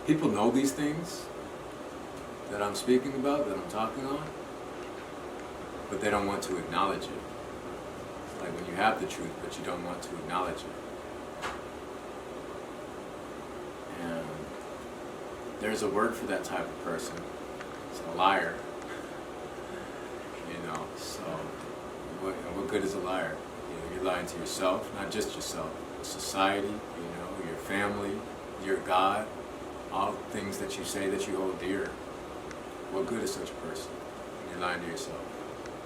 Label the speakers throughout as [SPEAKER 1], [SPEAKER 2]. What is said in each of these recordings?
[SPEAKER 1] People know these things that I'm speaking about, that I'm talking on, but they don't want to acknowledge it. It's like when you have the truth, but you don't want to acknowledge it. And there's a word for that type of person. It's a liar. You know, so what good is a liar? You know, you're lying to yourself, not just yourself, society, you know, your family, your God, all things that you say that you hold dear. What good is such a person? You're lying to yourself.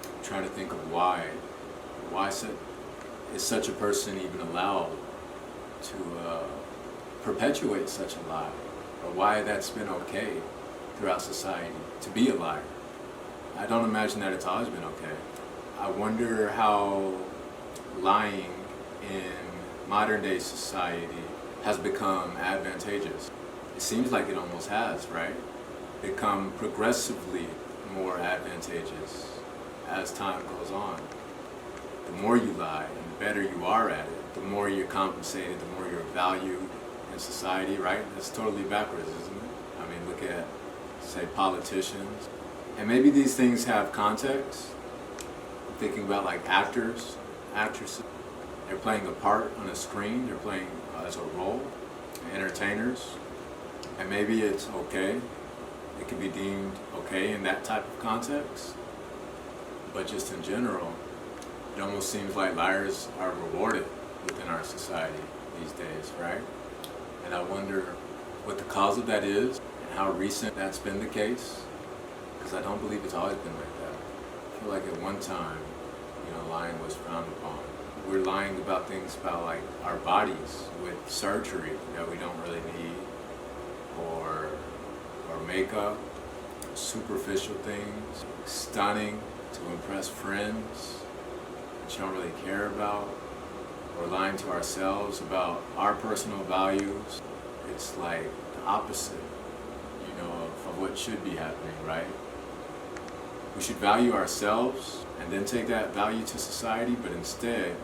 [SPEAKER 1] I'm trying to think of why is such a person even allowed to perpetuate such a lie, or why that's been okay throughout society to be a liar. I don't imagine that it's always been okay. I wonder how lying in modern day society has become advantageous. It seems like it almost has, right? Become progressively more advantageous as time goes on. The more you lie and the better you are at it, the more you're compensated, the more you're valued in society, right? That's totally backwards, isn't it? I mean, look at, say, politicians. And maybe these things have context. I'm thinking about like actors, actresses. They're playing a part on a screen, they're playing as a role, entertainers. And maybe it's okay. It could be deemed okay in that type of context. But just in general, it almost seems like liars are rewarded within our society these days, right? And I wonder what the cause of that is and how recent that's been the case. Because I don't believe it's always been like that. I feel like at one time, you know, lying was frowned upon. We're lying about things about like our bodies with surgery that we don't really need, or makeup, superficial things, stunning to impress friends that you don't really care about, or lying to ourselves about our personal values. It's like the opposite, you know, of what should be happening, right? We should value ourselves and then take that value to society, but instead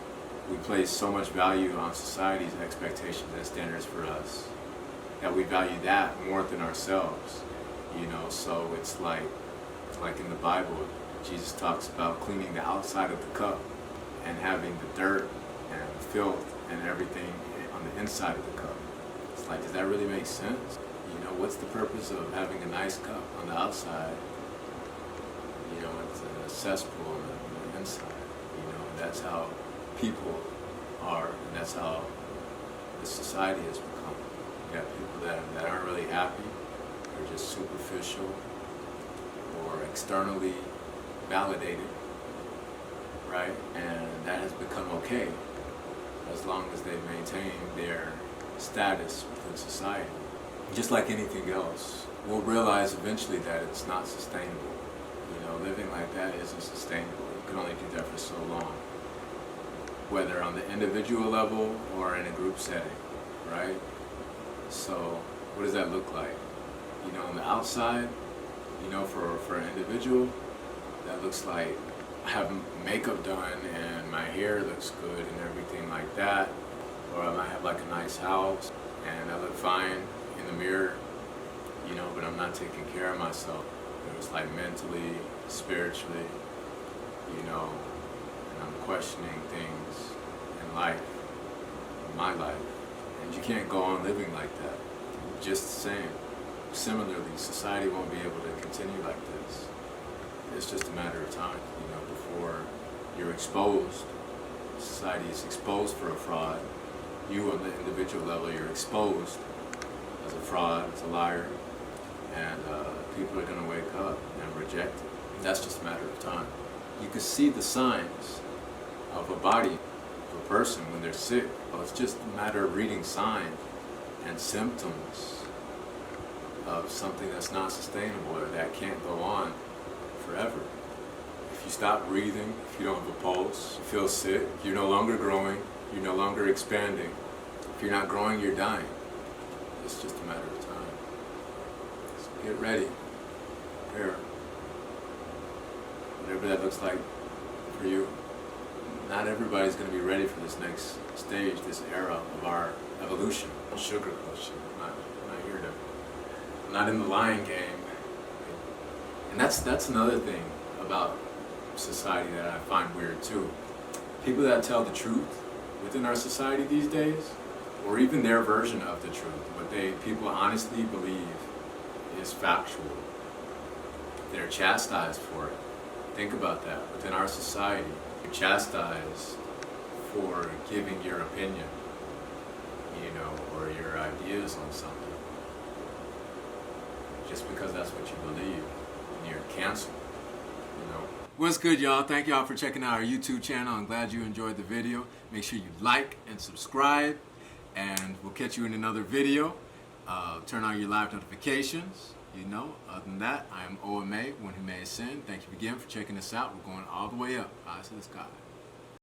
[SPEAKER 1] we place so much value on society's expectations and standards for us that we value that more than ourselves, you know. So it's like in the Bible, Jesus talks about cleaning the outside of the cup and having the dirt and filth and everything on the inside of the cup. It's like, does that really make sense? You know, what's the purpose of having a nice cup on the outside? You know, it's a cesspool on the inside. You know, and that's how people are, and that's how the society has become. You got people that aren't really happy, they're just superficial or externally validated, right? And that has become okay as long as they maintain their status within society. Just like anything else, we'll realize eventually that it's not sustainable. You know, living like that isn't sustainable. You can only do that for so long, whether on the individual level or in a group setting, right? So what does that look like? You know, on the outside, you know, for an individual, that looks like I have makeup done and my hair looks good and everything like that. Or I might have like a nice house and I look fine in the mirror, you know, but I'm not taking care of myself. It's like mentally, spiritually, you know, and I'm questioning things in life, in my life. And you can't go on living like that. Just the same. Similarly, society won't be able to continue like this. It's just a matter of time, you know, before you're exposed. Society is exposed for a fraud. You on the individual level, you're exposed as a fraud, as a liar, and people are going to wake up and reject it. That's just a matter of time. You can see the signs of a body, of a person when they're sick. Well, it's just a matter of reading signs and symptoms of something that's not sustainable or that can't go on forever. If you stop breathing, if you don't have a pulse, you feel sick, you're no longer growing, you're no longer expanding. If you're not growing, you're dying. It's just a matter of time. So get ready, prepare, whatever that looks like for you. Not everybody's going to be ready for this next stage, this era of our evolution. Sugarcoat shit. I'm not here to not in the lying game. And that's another thing about society that I find weird too. People that tell the truth within our society these days, or even their version of the truth, what people honestly believe is factual, they're chastised for it. Think about that. Within our society, you're chastised for giving your opinion, or your ideas on something, just because that's what you believe, and you're canceled. What's good, y'all? Thank y'all for checking out our YouTube channel. I'm glad you enjoyed the video. Make sure you like and subscribe, and we'll catch you in another video. Turn on your live notifications. Other than that, I am OMA, one who may ascend. Thank you again for checking us out. We're going all the way up, eyes to the sky.